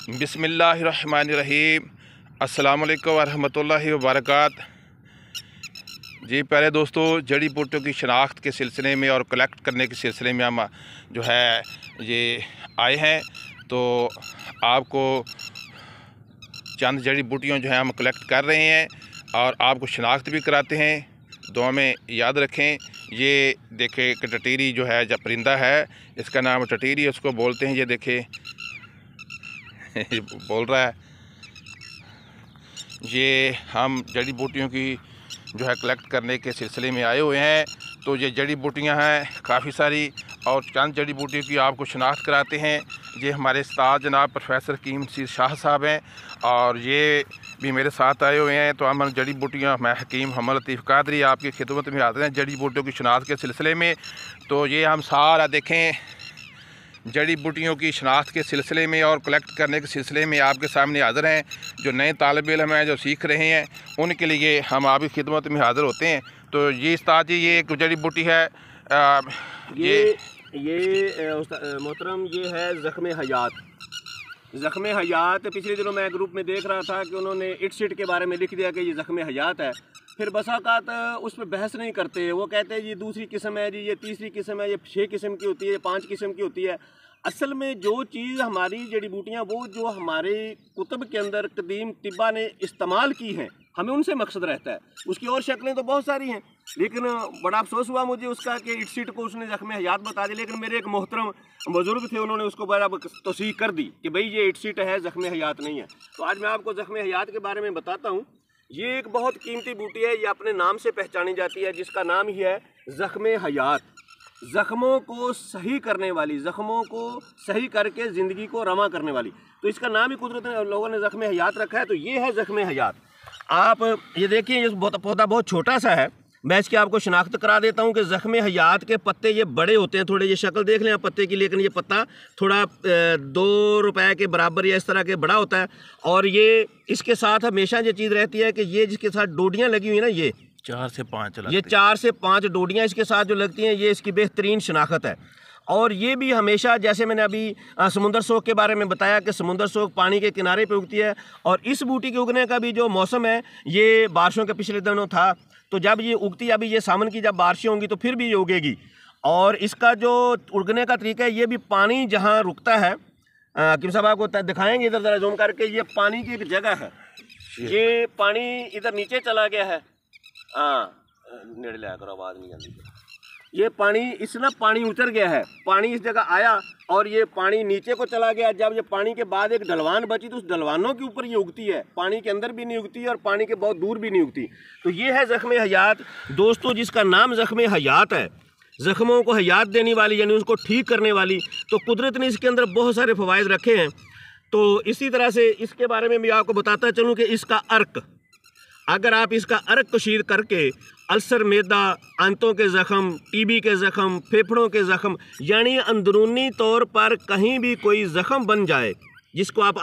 बिस्मिल्लाहिर्रहमानिर्रहीम। अस्सलाम वालेकुम वरहमतुल्लाहि वबरकात। जी पहले दोस्तों, जड़ी बूटियों की शनाख्त के सिलसिले में और कलेक्ट करने के सिलसिले में हम जो है ये आए हैं, तो आपको चंद जड़ी बूटियों जो है हम कलेक्ट कर रहे हैं और आपको शनाख्त भी कराते हैं। दुआ में याद रखें। ये देखें कि टटीरी जो है जब परिंदा है, इसका नाम टटीरी उसको बोलते हैं। ये देखें बोल रहा है। ये हम जड़ी बूटियों की जो है कलेक्ट करने के सिलसिले में आए हुए हैं। तो ये जड़ी बूटियां हैं काफ़ी सारी, और चंद जड़ी बूटियों की आपको शनाख्त कराते हैं। ये हमारे उस्ताद जनाब प्रोफेसर हकीम नसीर शाह साहब हैं और ये भी मेरे साथ आए हुए हैं। तो हम जड़ी बूटियाँ, मैं हकीम मोहम्मद लतीफ़ कादरी आपकी खिदमत में आते हैं जड़ी बूटियों की शनाख्त के सिलसिले में। तो ये हम सारा देखें जड़ी बूटियों की शनाख्त के सिलसिले में और कलेक्ट करने के सिलसिले में आपके सामने हाज़िर हैं। जो नए तालिब इल्म हैं, जो सीख रहे हैं, उनके लिए हम आपकी खिदमत में हाज़िर होते हैं। तो ये उस्ताद जी, ये एक जड़ी बूटी है। ये मोहतरम, ये है ज़ख्म हयात। ज़ख्म हयात पिछले दिनों मैं ग्रुप में देख रहा था कि उन्होंने इट सीट के बारे में लिख दिया कि ये ज़ख्म हयात है। फिर बसाकात उस पर बहस नहीं करते, वो कहते हैं ये दूसरी किस्म है जी, ये तीसरी किस्म है, ये 6 किस्म की होती है, ये 5 किस्म की होती है। असल में जो चीज़ हमारी जड़ी बूटियाँ वो जो हमारे कुतुब के अंदर कदीम तिब्बा ने इस्तेमाल की हैं, हमें उनसे मकसद रहता है। उसकी और शक्लें तो बहुत सारी हैं, लेकिन बड़ा अफसोस हुआ मुझे उसका कि इट सीट को उसने ज़ख्म हयात बता दिया। लेकिन मेरे एक मोहतरम बुजुर्ग थे, उन्होंने उसको बड़ा तौसीक कर दी कि भाई ये इट सीट है, ज़ख्म हयात नहीं है। तो आज मैं आपको ज़ख्म हयात के बारे में बताता हूँ। ये एक बहुत कीमती बूटी है, ये अपने नाम से पहचानी जाती है, जिसका नाम ही है ज़ख्म हयात। ज़ख्मों को सही करने वाली, ज़ख्मों को सही करके ज़िंदगी को रमा करने वाली। तो इसका नाम ही कुदरत ने, लोगों ने ज़ख्म हयात रखा है। तो ये है ज़ख्म हयात। आप ये देखिए, ये पौधा बहुत छोटा सा है। मैं इसकी आपको शनाख्त करा देता हूँ कि ज़ख्म हयात के पत्ते ये बड़े होते हैं थोड़े। ये शक्ल देख लें आप पत्ते की, लेकिन ये पत्ता थोड़ा 2 रुपए के बराबर या इस तरह के बड़ा होता है। और ये इसके साथ हमेशा ये चीज़ रहती है कि ये जिसके साथ डोडियाँ लगी हुई है ना, ये 4 से 5 डोडियाँ इसके साथ जो लगती हैं, ये इसकी बेहतरीन शनाख्त है। और ये भी हमेशा, जैसे मैंने अभी समुंदर सोख के बारे में बताया कि समुंदर सोख पानी के किनारे पे उगती है। और इस बूटी के उगने का भी जो मौसम है, ये बारिशों के पिछले दिनों था। तो जब ये उगती है, अभी ये सावन की जब बारिशें होंगी तो फिर भी ये उगेगी। और इसका जो उगने का तरीका है, ये भी पानी जहाँ रुकता है, किम साहब आपको दिखाएंगे इधर ज़रा जूम करके। ये पानी की एक जगह है, ये पानी इधर नीचे चला गया है। हाँ, नेड़े लिया करो, आवाज़ नहीं आती। ये पानी पानी उतर गया है, पानी इस जगह आया और ये पानी नीचे को चला गया। जब ये पानी के बाद एक ढलवान बची, तो उस ढलवानों के ऊपर ये उगती है, पानी के अंदर भी नहीं उगती और पानी के बहुत दूर भी नहीं उगती। तो ये है ज़ख्म हयात दोस्तों, जिसका नाम ज़ख्म हयात है, ज़ख्मों को हयात देने वाली, यानी उसको ठीक करने वाली। तो कुदरत ने इसके अंदर बहुत सारे फ़वाइद रखे हैं। तो इसी तरह से इसके बारे में भी आपको बताता चलूँ कि इसका अर्क, अगर आप इसका अर्क कशीर करके अल्सर, मैदा, आंतों के ज़ख़म, टीबी के ज़ख़म, फेफड़ों के ज़ख़म, यानी अंदरूनी तौर पर कहीं भी कोई ज़ख़म बन जाए, जिसको आप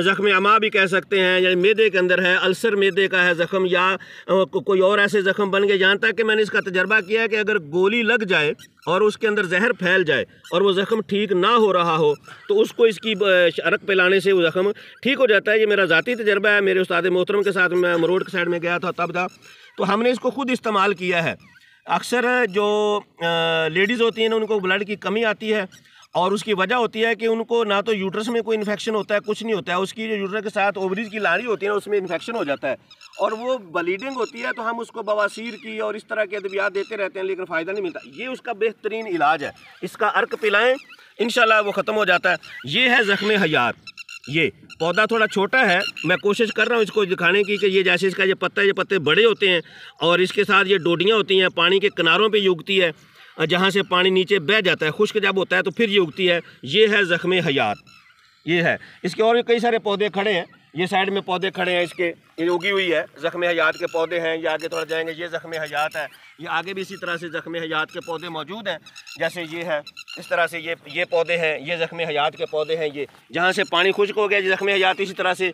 ज़ख्म अमा भी कह सकते हैं, यानी मैदे के अंदर है, अल्सर मैदे का है ज़ख़म, या कोई और ऐसे ज़ख़म बन गए। यहाँ तक कि मैंने इसका तजर्बा किया है कि अगर गोली लग जाए और उसके अंदर जहर फैल जाए और वो ज़ख़म ठीक ना हो रहा हो, तो उसको इसकी अर्क पिलाने से वो ज़ख़म ठीक हो जाता है। ये मेरा ज़ाती तजर्बा है। मेरे उस्ताद मोहतरम के साथ मैं मरोड़ के साइड में गया था तब था, तो हमने इसको खुद इस्तेमाल किया है। अक्सर जो लेडीज़ होती हैं, उनको ब्लड की कमी आती है और उसकी वजह होती है कि उनको ना तो यूट्रस में कोई इन्फेक्शन होता है, कुछ नहीं होता है। उसकी जो यूट्रस के साथ ओवरीज की लारी होती है ना, उसमें इन्फेक्शन हो जाता है और वो ब्लीडिंग होती है। तो हम उसको बवासीर की और इस तरह के अद्वियात देते रहते हैं, लेकिन फ़ायदा नहीं मिलता। ये उसका बेहतरीन इलाज है। इसका अर्क पिलाएं, इंशाल्लाह वो ख़त्म हो जाता है। ये है ज़ख्म हयात। ये पौधा थोड़ा छोटा है, मैं कोशिश कर रहा हूँ इसको दिखाने की कि ये जैसे इसका ये पत्ते बड़े होते हैं और इसके साथ ये डोडियाँ होती हैं, पानी के किनारों पे ये उगती है, जहाँ से पानी नीचे बह जाता है, खुश्क जब होता है तो फिर ये उगती है। ये है ज़ख्म हयात, ये है। इसके और भी कई सारे पौधे खड़े हैं, ये साइड में पौधे खड़े हैं इसके, ये उगी हुई है ज़ख्म हयात के पौधे हैं। ये आगे थोड़ा जाएंगे, ये ज़ख्म हयात है। ये आगे भी इसी तरह से ज़ख्म हयात के पौधे मौजूद हैं, जैसे ये है इस तरह से ये पौधे हैं, ये ज़ख्म हयात के पौधे हैं। ये जहाँ से पानी खुश्क हो गया, ये ज़ख्म हयात इसी तरह से